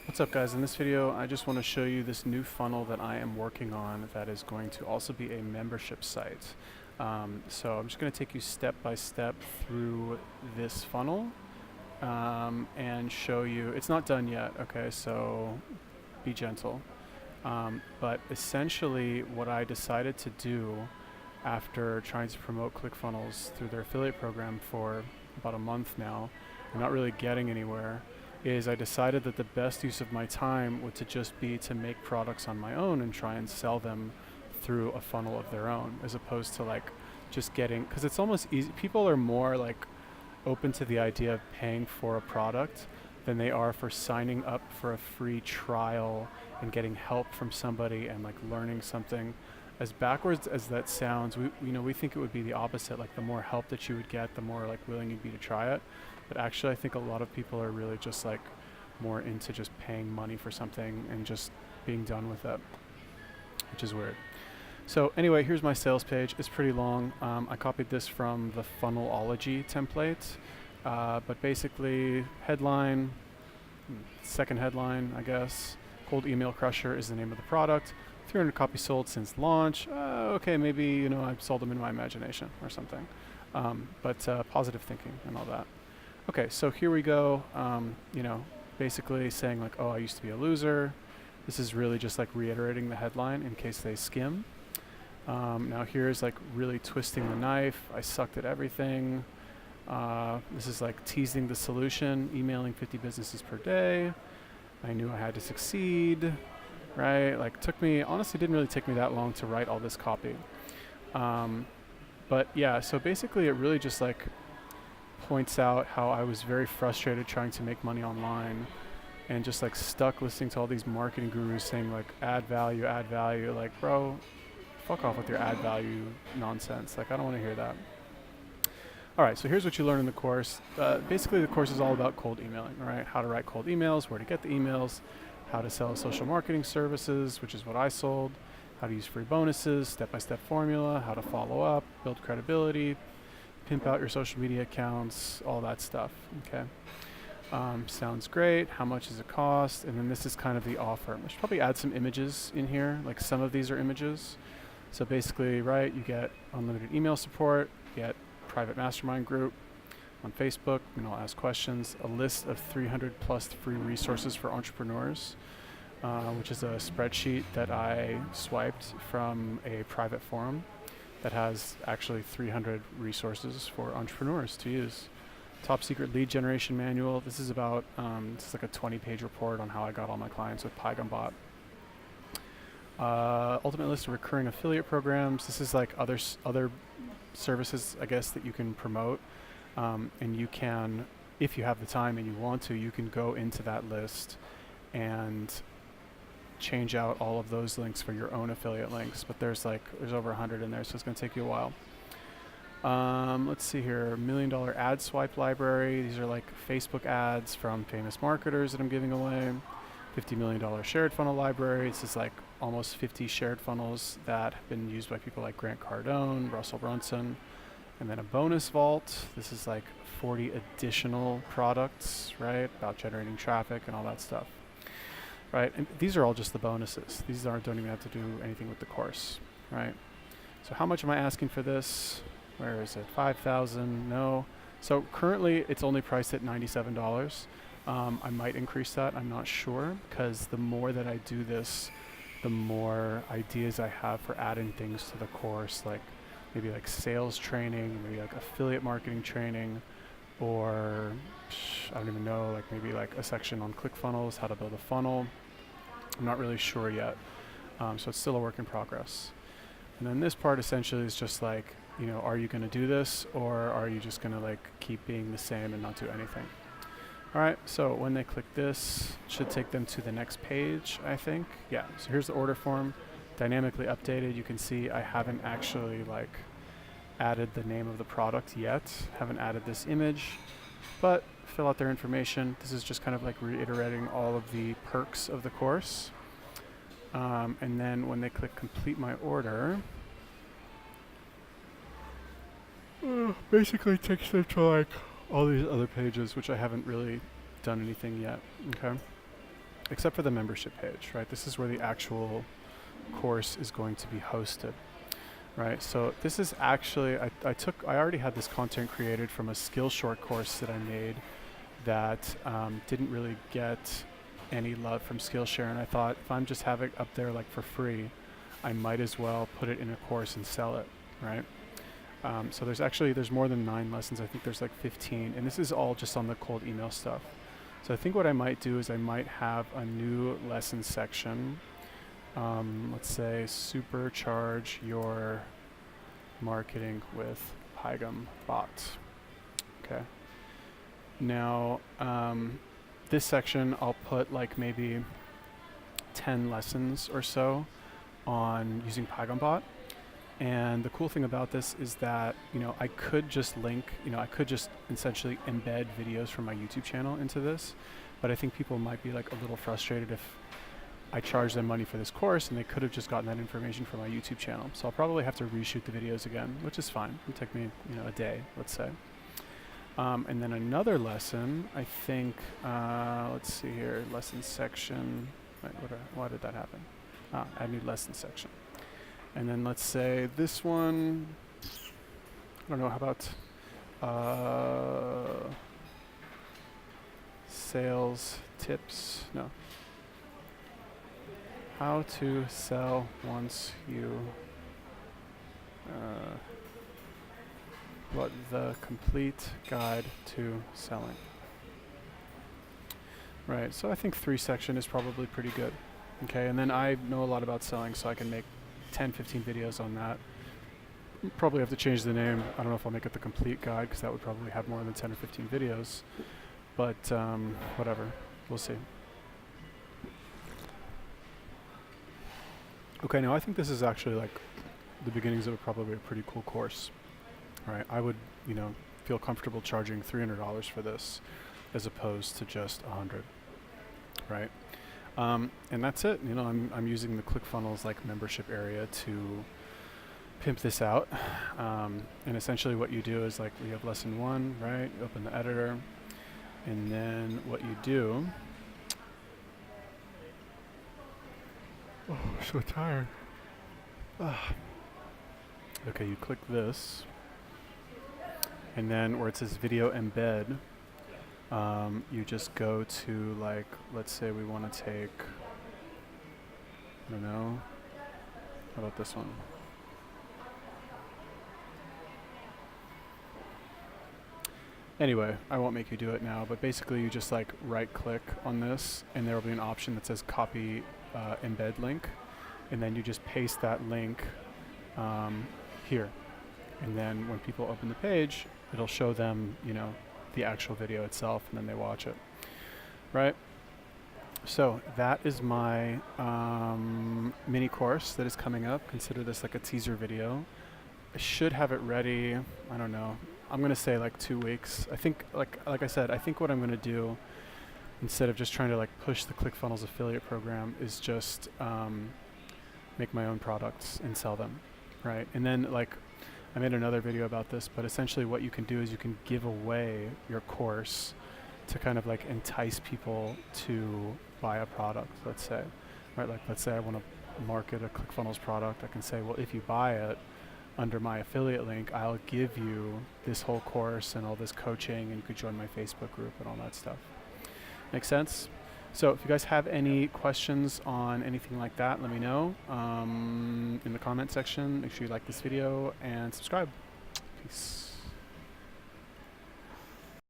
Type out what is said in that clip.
What's up, guys? In this video I just want to show you this new funnel that I am working on that is going to also be a membership site. So I'm just going to take you step by step through this funnel and show you. It's not done yet, okay, so be gentle. But essentially what I decided to do after trying to promote ClickFunnels through their affiliate program for about a month now and not really getting anywhere is I decided that the best use of my time would to just be to make products on my own and try and sell them through a funnel of their own, as opposed to like just getting, because it's almost easy. People are more like open to the idea of paying for a product than they are for signing up for a free trial and getting help from somebody and like learning something. As backwards as that sounds, we think it would be the opposite. Like the more help that you would get, the more like willing you'd be to try it. But actually, I think a lot of people are really just like more into just paying money for something and just being done with it, which is weird. So anyway, here's my sales page. It's pretty long. I copied this from the Funnelology template, but basically headline, second headline, I guess. Cold Email Crusher is the name of the product. 300 copies sold since launch. Okay, maybe I've sold them in my imagination or something. But positive thinking and all that. Okay, so here we go. Basically saying like, oh, I used to be a loser. This is really just like reiterating the headline in case they skim. Now here's like really twisting the knife. I sucked at everything. This is like teasing the solution, emailing 50 businesses per day. I knew I had to succeed, right? Like honestly didn't really take me that long to write all this copy. But yeah, so basically it really just like points out how I was very frustrated trying to make money online and just like stuck listening to all these marketing gurus saying like add value. Like, bro, fuck off with your add value nonsense. Like, I don't want to hear that. All right, so here's what you learn in the course. Basically, the course is all about cold emailing, all right? How to write cold emails, where to get the emails, how to sell social marketing services, which is what I sold, how to use free bonuses, step-by-step formula, how to follow up, build credibility, pimp out your social media accounts, all that stuff, okay? Sounds great. How much does it cost? And then this is kind of the offer. I should probably add some images in here, like some of these are images. So basically, right, you get unlimited email support, you get private mastermind group on Facebook, I'll ask questions, a list of 300 plus free resources for entrepreneurs, which is a spreadsheet that I swiped from a private forum that has actually 300 resources for entrepreneurs to use. Top secret lead generation manual. This is about, this is like a 20-page report on how I got all my clients with PAIGHAM bot. Ultimate list of recurring affiliate programs. This is like other services, I guess, that you can promote. And you can, if you have the time and you want to, you can go into that list and change out all of those links for your own affiliate links. But there's over 100 in there, so it's going to take you a while. Let's see here, $1 million ad swipe library. These are like Facebook ads from famous marketers that I'm giving away. $50 million shared funnel library. This is like almost 50 shared funnels that have been used by people like Grant Cardone, Russell Brunson. And then a bonus vault. This is like 40 additional products, right? About generating traffic and all that stuff, right? And these are all just the bonuses. These don't even have to do anything with the course, right? So how much am I asking for this? Where is it? 5,000? No. So currently it's only priced at $97. I might increase that. I'm not sure, because the more that I do this, the more ideas I have for adding things to the course, like maybe like sales training, maybe like affiliate marketing training, or I don't even know, like maybe like a section on ClickFunnels, how to build a funnel. I'm not really sure yet. So it's still a work in progress. And then this part essentially is just like, are you going to do this, or are you just going to like keep being the same and not do anything? All right, so when they click this, it should take them to the next page, I think. Yeah, so here's the order form, dynamically updated. You can see I haven't actually like added the name of the product yet, haven't added this image, but fill out their information. This is just kind of like reiterating all of the perks of the course. And then when they click complete my order, basically takes them to like all these other pages, which I haven't really done anything yet, okay? except for the membership page, right? This is where the actual course is going to be hosted, right? So this is actually, I already had this content created from a Skillshare course that I made that didn't really get any love from Skillshare, and I thought if I'm just having it up there like for free, I might as well put it in a course and sell it, right? So there's more than 9 lessons. I think there's like 15, and this is all just on the cold email stuff. So I think what I might do is I might have a new lesson section. Let's say supercharge your marketing with PAIGHAM bot. Okay. Now, this section I'll put like maybe 10 lessons or so on using PAIGHAM bot. And the cool thing about this is that, I could just link, I could just essentially embed videos from my YouTube channel into this, but I think people might be like a little frustrated if I charge them money for this course and they could have just gotten that information from my YouTube channel. So I'll probably have to reshoot the videos again, which is fine. It'll take me, a day, let's say. And then another lesson, I think, let's see here, lesson section. Wait, why did that happen? Add new lesson section. And then let's say this one, I don't know, how about sales tips? No. How to sell once you, what the complete guide to selling. Right, so I think 3 section is probably pretty good. Okay, and then I know a lot about selling, so I can make 10, 15 videos on that. Probably have to change the name. I don't know if I'll make it the complete guide because that would probably have more than 10 or 15 videos, but whatever, we'll see. Okay, now I think this is actually like the beginnings of probably a pretty cool course. All right, I would, feel comfortable charging $300 for this as opposed to just $100, right? And that's it. I'm using the ClickFunnels like membership area to pimp this out. And essentially what you do is like we have lesson 1, right? You open the editor, and then what you do. Oh, I'm so tired. Okay, you click this, and then where it says video embed, you just go to like, let's say we want to take, I don't know, how about this one? Anyway, I won't make you do it now, but basically you just like right click on this and there will be an option that says copy embed link, and then you just paste that link here. And then when people open the page, it'll show them, the actual video itself, and then they watch it, right? So that is my mini course that is coming up. Consider this like a teaser video. I should have it ready, I don't know, I'm gonna say like 2 weeks. I think, like I said, I think what I'm gonna do, instead of just trying to like push the ClickFunnels affiliate program, is just make my own products and sell them, right? And then like, I made another video about this, but essentially what you can do is you can give away your course to kind of like entice people to buy a product, let's say, right? Like, let's say I want to market a ClickFunnels product. I can say, well, if you buy it under my affiliate link, I'll give you this whole course and all this coaching, and you could join my Facebook group and all that stuff. Make sense? So if you guys have any questions on anything like that, let me know in the comment section. Make sure you like this video and subscribe. Peace.